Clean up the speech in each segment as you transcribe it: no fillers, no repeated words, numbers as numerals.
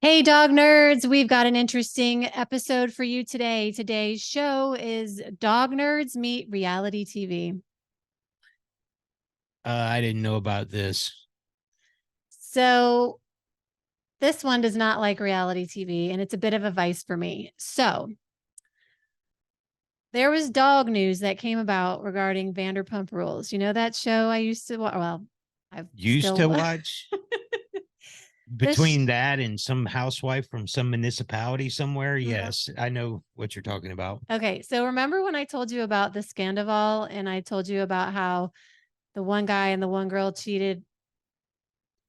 Hey, dog nerds, we've got an interesting episode for you today. Today's show is Dog Nerds Meet Reality TV. I didn't know about this. So, this one does not like reality TV, and it's a bit of a vice for me. So, there was dog news that came about regarding Vanderpump Rules. You know that show I used to watch? Well, I've Used to still. watch This between that and some housewife from some municipality somewhere. Mhm. Yes, I know what you're talking about. Okay, so remember when I told you about the Scandoval and I told you about how the one guy and the one girl cheated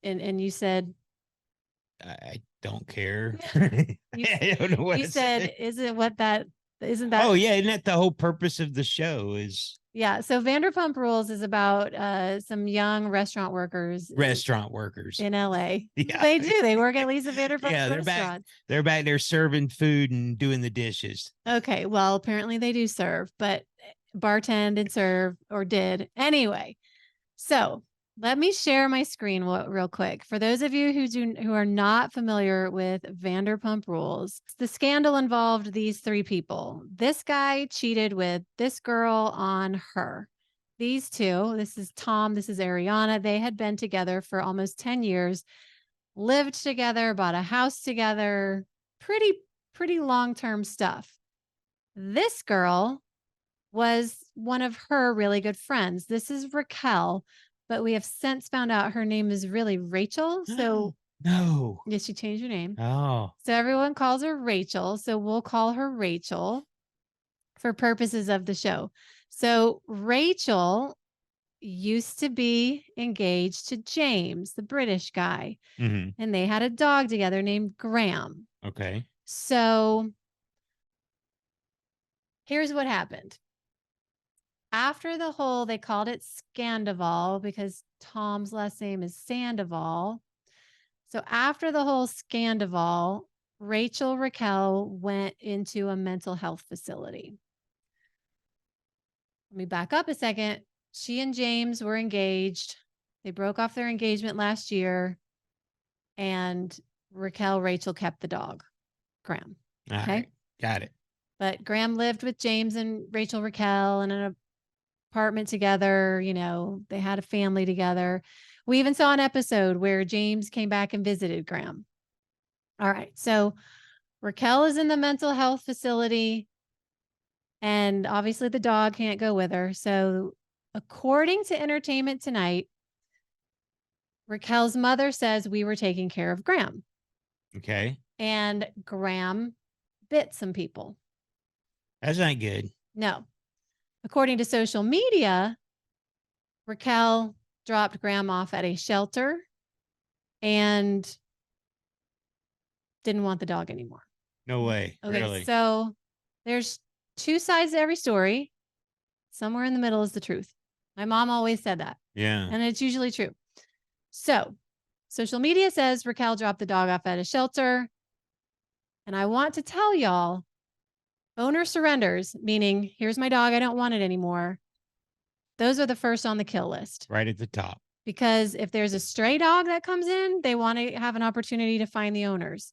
and you said I don't care. you I don't know what you to said say. isn't what that isn't Oh that yeah, isn't that the whole purpose of the show? Is yeah, so Vanderpump Rules is about some young restaurant workers restaurant workers. in LA. Yeah, They do. They work at Lisa Vanderpump's yeah. They're back. restaurants. They're back there serving food and doing the dishes. Okay, well, apparently they do serve, but bartend and serve or did. Anyway, so let me share my screen real quick. For those of you who are not familiar with Vanderpump Rules, the scandal involved these three people. This guy cheated with this girl on her. These two, this is Tom, this is Ariana. They had been together for almost 10 years, lived together, bought a house together, pretty long-term stuff. This girl was one of her really good friends. This is Raquel, but we have since found out her name is really Rachel. So, No. yes, she changed her name. Oh. So everyone calls her Rachel. So we'll call her Rachel for purposes of the show. So Rachel used to be engaged to James, the British guy, Hmm. and they had a dog together named Graham. Okay. So here's what happened. After the whole, they called it Scandoval because Tom's last name is Sandoval. So after the whole Scandoval, Raquel went into a mental health facility. Let me back up a second. She and James were engaged. They broke off their engagement last year, and Rachel kept the dog, Graham. All Okay. right. Got it. But Graham lived with James and Raquel in an apartment together. You know, they had a family together. We even saw an episode where James came back and visited Graham. All right. So Raquel is in the mental health facility, and obviously the dog can't go with her. So, according to Entertainment Tonight, Raquel's mother says we were taking care of Graham, Okay. and Graham bit some people. That's not good. No. According to social media, Raquel dropped Graham off at a shelter and didn't want the dog anymore. No way. Okay, Really. so there's two sides to every story. Somewhere in the middle is the truth. My mom always said that, Yeah. and it's usually true. So, social media says Raquel dropped the dog off at a shelter. And I want to tell y'all, owner surrenders, meaning here's my dog, I don't want it anymore. Those are the first on the kill list. Right at the top. Because if there's a stray dog that comes in, they want to have an opportunity to find the owners.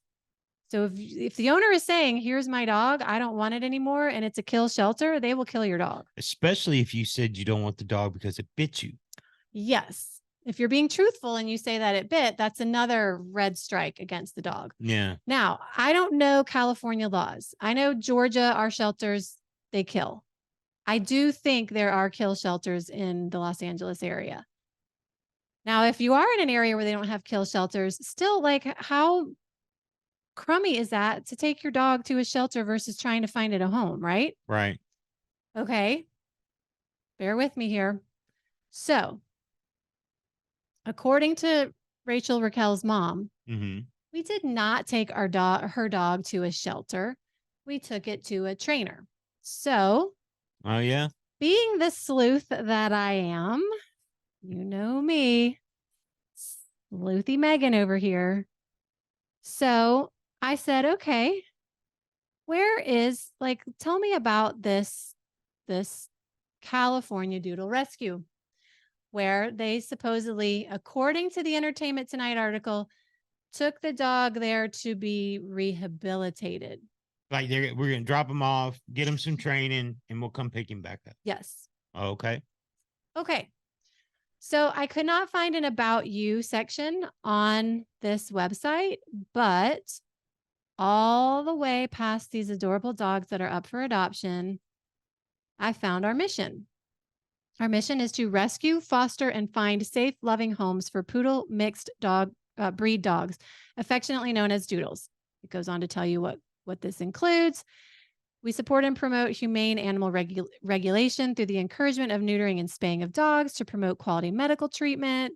So if the owner is saying, here's my dog, I don't want it anymore, and it's a kill shelter, they will kill your dog. Especially if you said you don't want the dog because it bit you. Yes. If you're being truthful and you say that it bit, that's another red strike against the dog. Yeah. Now, I don't know California laws. I know Georgia, our shelters, they kill. I do think there are kill shelters in the Los Angeles area. Now, if you are in an area where they don't have kill shelters, still, like, how crummy is that to take your dog to a shelter versus trying to find it a home, right? Right. Okay. Bear with me here. So, according to Raquel's mom, Mm-hmm. we did not take her dog to a shelter. We took it to a trainer. So, Oh yeah. being the sleuth that I am, you know me, sleuthy Megan over here. So I said, okay, where is, like, tell me about this California Doodle rescue, where they supposedly, according to the Entertainment Tonight article, took the dog there to be rehabilitated. Like we're going to drop him off, get him some training, and we'll come pick him back up. Yes. Okay. Okay. So I could not find an about you section on this website, but all the way past these adorable dogs that are up for adoption, I found our mission. Our mission is to rescue, foster, and find safe, loving homes for poodle mixed dog breed dogs, affectionately known as Doodles. It goes on to tell you what this includes. We support and promote humane animal regulation through the encouragement of neutering and spaying of dogs, to promote quality medical treatment,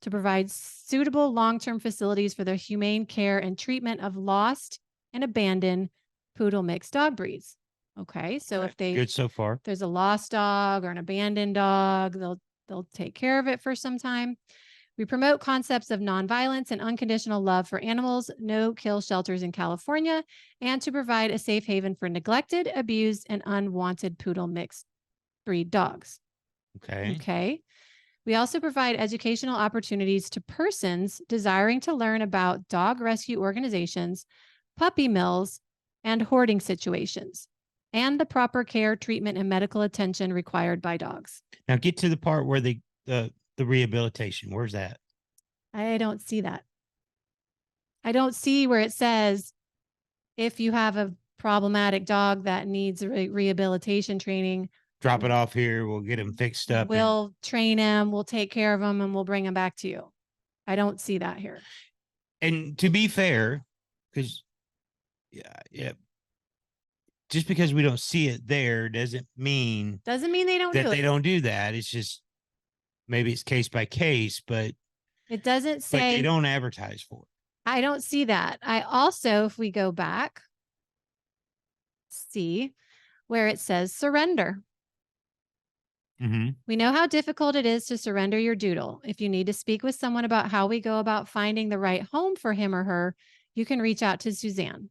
to provide suitable long-term facilities for the humane care and treatment of lost and abandoned poodle mixed dog breeds. Okay, so Okay. if Good so far. there's a lost dog or an abandoned dog, they'll take care of it for some time. We promote concepts of nonviolence and unconditional love for animals, no-kill shelters in California, and to provide a safe haven for neglected, abused, and unwanted poodle mixed breed dogs. Okay. Okay. We also provide educational opportunities to persons desiring to learn about dog rescue organizations, puppy mills, and hoarding situations, and the proper care, treatment, and medical attention required by dogs. Now get to the part where the rehabilitation. Where's that? I don't see that. I don't see where it says if you have a problematic dog that needs rehabilitation training, Drop it off here. We'll get him fixed up. we'll train him, we'll take care of him, and we'll bring him back to you. I don't see that here. And to be fair, because yeah, just because we don't see it there doesn't mean they don't that do they it. don't do that. It's just maybe it's case by case, but It doesn't say they don't advertise for it. I don't see that. I also, if we go back, see where it says surrender. Mm-hmm. We know how difficult it is to surrender your Doodle. If you need to speak with someone about how we go about finding the right home for him or her, you can reach out to Suzanne.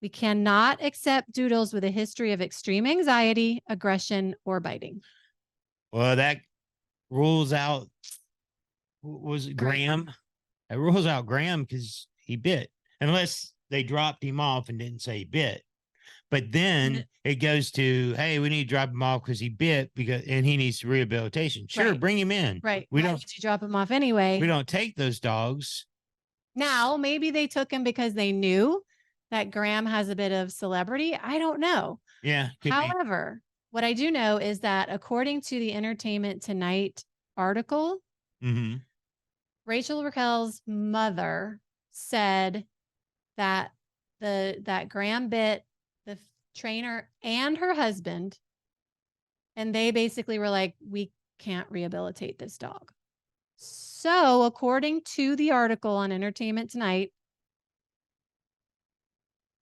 We cannot accept Doodles with a history of extreme anxiety, aggression, or biting. Well, that rules out, was it Graham? That rules out Graham because he bit, unless they dropped him off and didn't say he bit. But then it goes to, hey, we need to drop him off because he bit and he needs rehabilitation. Sure, Right. bring him in. Right. We Why don't would you drop him off anyway? We don't take those dogs. Now, maybe they took him because they knew that Graham has a bit of celebrity. I don't know. Yeah. However, what I do know is that according to the Entertainment Tonight article, Raquel Raquel's mother said that that Graham bit the trainer and her husband, and they basically were like, we can't rehabilitate this dog. So according to the article on Entertainment Tonight,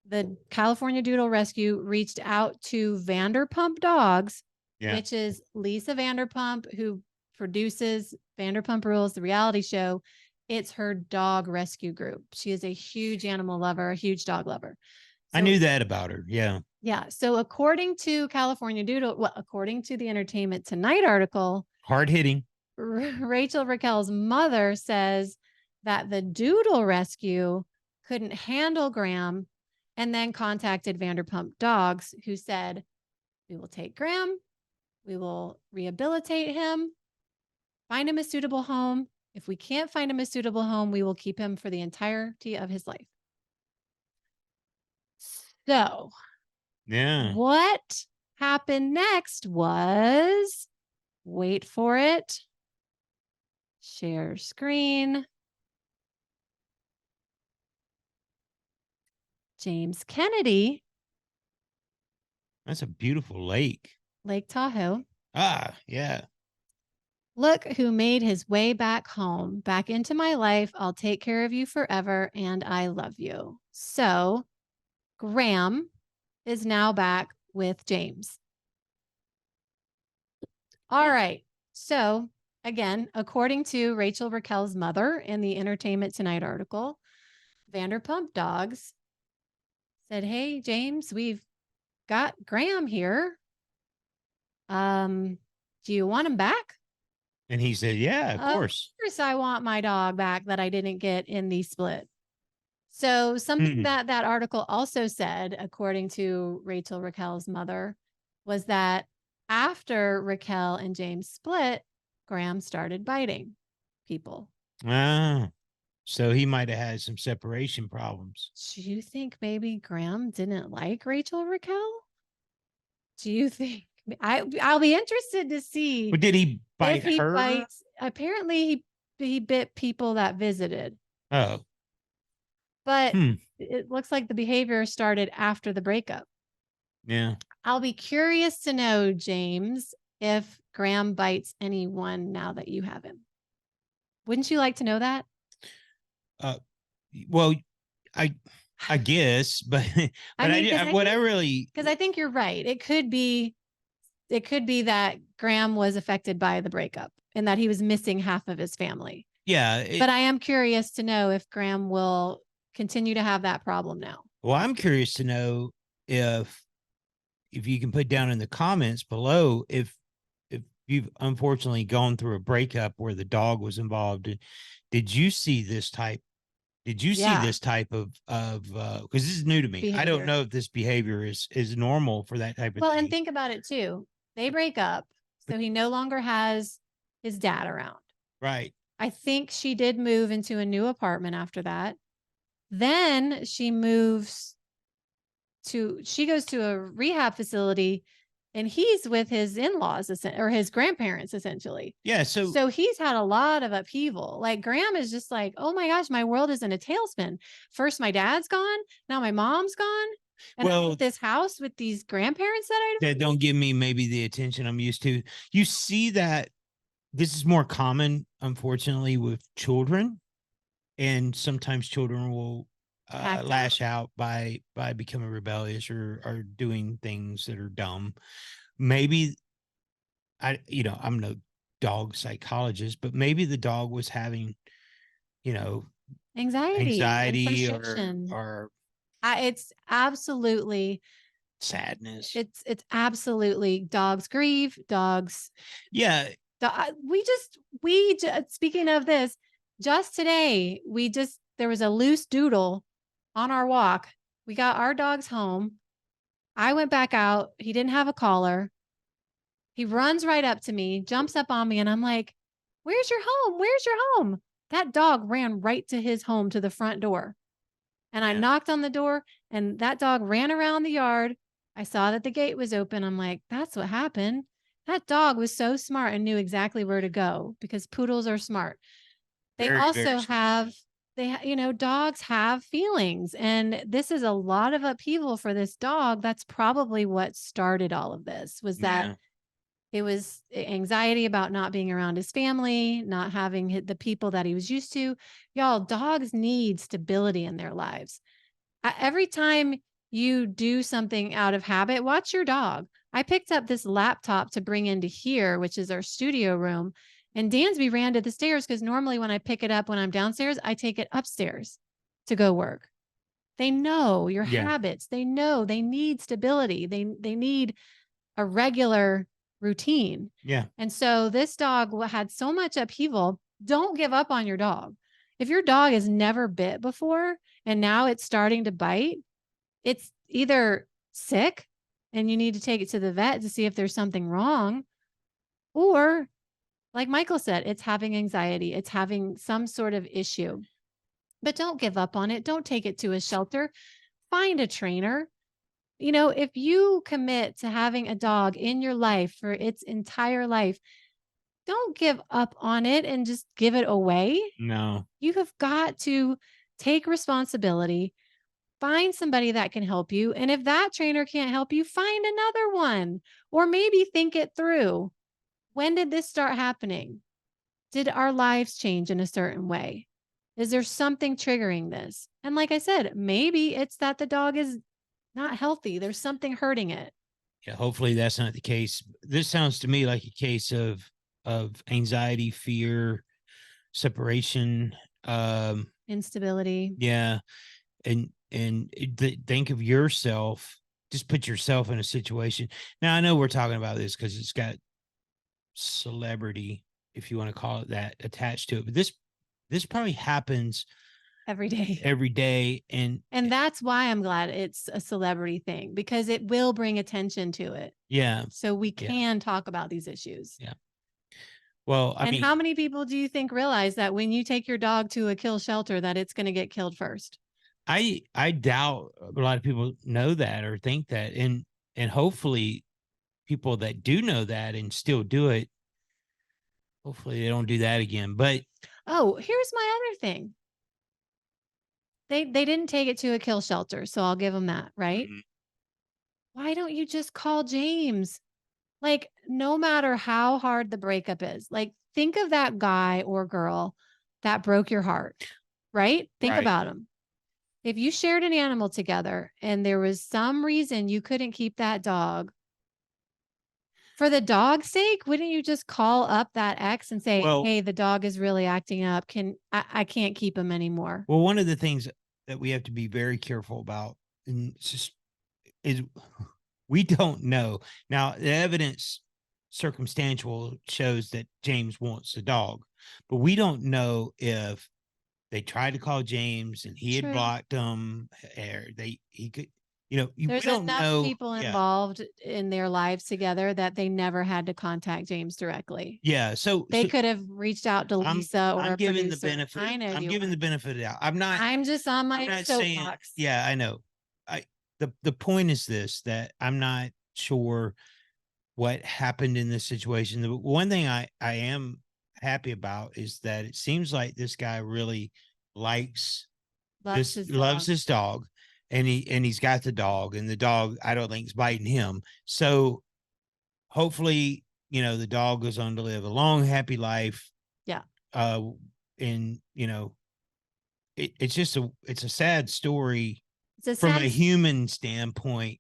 the California Doodle Rescue reached out to Vanderpump Dogs, which is Lisa Vanderpump, who produces Vanderpump Rules, the reality show. It's her dog rescue group. She is a huge animal lover, a huge dog lover. So, I knew that about her. Yeah. Yeah. So according to California Doodle, well, according to the Entertainment Tonight article, hard hitting, Raquel Raquel's mother says that the Doodle Rescue couldn't handle Graham, and then contacted Vanderpump Dogs, who said, we will take Graham, we will rehabilitate him, find him a suitable home. If we can't find him a suitable home, we will keep him for the entirety of his life. So, yeah, what happened next was, wait for it, share screen. James Kennedy. That's a beautiful lake. Lake Tahoe. Ah, yeah. Look who made his way back home, back into my life. I'll take care of you forever, and I love you. So Graham is now back with James. All right. So again, according to Raquel Raquel's mother in the Entertainment Tonight article, Vanderpump Dogs said, hey, James, we've got Graham here. Do you want him back? And he said, yeah, of Of course. course I want my dog back that I didn't get in the split. So something that article also said, according to Raquel's mother, was that after Raquel and James split, Graham started biting people. Ah, so he might have had some separation problems. Do you think maybe Graham didn't like Raquel? Do you think? I'll be interested to see But did he bite if he her? bites. Apparently, he bit people that visited, Oh, but it looks like the behavior started after the breakup. yeah. I'll be curious to know, James, if Graham bites anyone now that you have him. Wouldn't you like to know that? Well, I guess, but I mean, because I think you're right. It could be that Graham was affected by the breakup and that he was missing half of his family. yeah. But I am curious to know if Graham will continue to have that problem now. Well, I'm curious to know if you can put down in the comments below if you've unfortunately gone through a breakup where the dog was involved. Did you see this type? Did you see this type of because this is new to me. I don't know if this behavior is normal for that type of Well, thing. and think about it too. They break up, so he no longer has his dad around. Right. I think she did move into a new apartment after that. Then she goes to a rehab facility and he's with his in-laws or his grandparents essentially. Yeah. So he's had a lot of upheaval. Like Graham is just like, oh my gosh, my world is in a tailspin. First, my dad's gone. Now my mom's gone. And I'm at this house with these grandparents that don't give me maybe the attention I'm used to. You see that this is more common, unfortunately, with children. And sometimes children will lash out by becoming rebellious or doing things that are dumb. Maybe I'm no dog psychologist, but maybe the dog was having, anxiety or it's absolutely sadness. It's absolutely dogs grieve, dogs. Yeah. Speaking of this, just today, there was a loose Doodle on our walk. We got our dogs home. I went back out. He didn't have a collar. He runs right up to me, jumps up on me, and I'm like, where's your home? Where's your home? That dog ran right to his home, to the front door. And I knocked on the door and that dog ran around the yard. I saw that the gate was open. I'm like, that's what happened. That dog was so smart and knew exactly where to go because poodles are smart. They also have, dogs have feelings. And this is a lot of upheaval for this dog. That's probably what started all of this, was that it was anxiety about not being around his family, not having the people that he was used to. Y'all, dogs need stability in their lives. Every time you do something out of habit, watch your dog. I picked up this laptop to bring into here, which is our studio room. And Dansby ran to the stairs because normally when I pick it up when I'm downstairs, I take it upstairs to go work. They know your habits. They know they need stability. They need a regular routine. Yeah. And so this dog had so much upheaval. Don't give up on your dog. If your dog has never bit before and now it's starting to bite, it's either sick and you need to take it to the vet to see if there's something wrong, or like Michael said, it's having anxiety. It's having some sort of issue. But don't give up on it. Don't take it to a shelter. Find a trainer. If you commit to having a dog in your life for its entire life, don't give up on it and just give it away. No. You have got to take responsibility, find somebody that can help you. And if that trainer can't help you, find another one, or maybe think it through. When did this start happening? Did our lives change in a certain way? Is there something triggering this? And like I said, maybe it's that the dog is not healthy. There's something hurting it. Yeah, hopefully that's not the case. This sounds to me like a case of anxiety, fear, separation, instability. Yeah. And think of yourself, just put yourself in a situation. Now I know we're talking about this because it's got celebrity if you want to call it that, attached to it. But this probably happens every day. every day. And that's why I'm glad it's a celebrity thing, because it will bring attention to it. yeah. So we can talk about these issues. Yeah. Well, I mean, how many people do you think realize that when you take your dog to a kill shelter, that it's going to get killed first? I doubt a lot of people know that or think that. And hopefully people that do know that and still do it, hopefully they don't do that again. But oh, here's my other thing. They didn't take it to a kill shelter, so I'll give them that, right? mm-hmm. Why don't you just call James? Like, no matter how hard the breakup is, like, think of that guy or girl that broke your heart, right? Think Right. about him. If you shared an animal together and there was some reason you couldn't keep that dog, for the dog's sake, wouldn't you just call up that ex and say, Well, hey, the dog is really acting up. I can't keep him anymore. well, one of the things that we have to be very careful about, and it's just, is we don't know. Now, the evidence circumstantial shows that James wants the dog, but we don't know if they tried to call James and he had blocked them, or he could, There's we don't enough know. people Yeah. involved in their lives together that they never had to contact James directly. Yeah. So they could have reached out to Lisa or I'm a giving producer. the benefit. I know I'm you giving are. the benefit of the doubt. I'm just on my not saying, soapbox. yeah, I know. The point is this, that I'm not sure what happened in this situation. The one thing I am happy about is that it seems like this guy really loves his dog, and he's got the dog, and the dog, I don't think, is biting him. So hopefully, the dog goes on to live a long, happy life. Yeah. And it's a sad story from a human standpoint,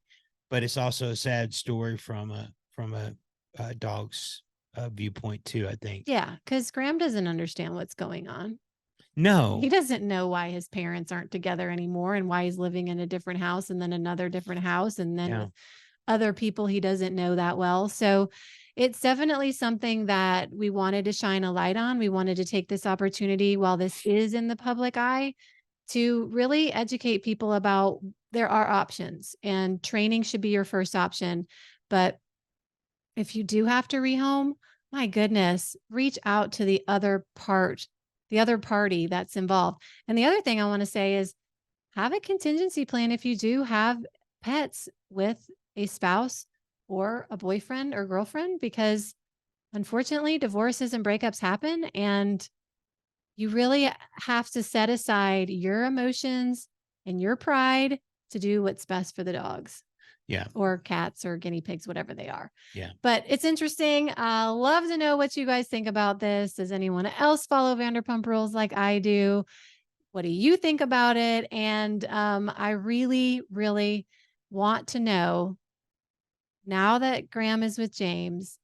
but it's also a sad story from a dog's viewpoint too, I think. Yeah, because Graham doesn't understand what's going on. No, he doesn't know why his parents aren't together anymore and why he's living in a different house and then another different house and then with other people he doesn't know that well. So it's definitely something that we wanted to shine a light on. We wanted to take this opportunity while this is in the public eye to really educate people about there are options, and training should be your first option. But if you do have to rehome, my goodness, reach out to the other party that's involved. And the other thing I want to say is have a contingency plan if you do have pets with a spouse or a boyfriend or girlfriend, because unfortunately divorces and breakups happen, and you really have to set aside your emotions and your pride to do what's best for the dogs. Yeah. Or cats or guinea pigs, whatever they are. Yeah. But it's interesting. Love to know what you guys think about this. Does anyone else follow Vanderpump Rules like I do? What do you think about it? And I really, really want to know, now that Graham is with James,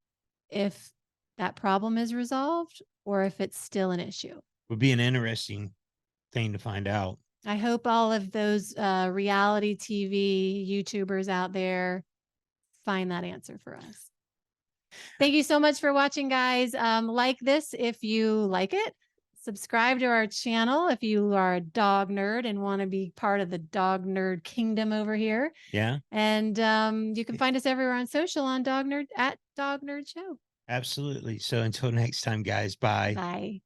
if that problem is resolved or if it's still an issue. Would be an interesting thing to find out. I hope all of those reality TV YouTubers out there find that answer for us. Thank you so much for watching, guys. Like this if you like it. Subscribe to our channel if you are a dog nerd and want to be part of the dog nerd kingdom over here. Yeah. And you can find us everywhere on social on Dog Nerd at Dog Nerd Show. Absolutely. So until next time, guys, bye. Bye.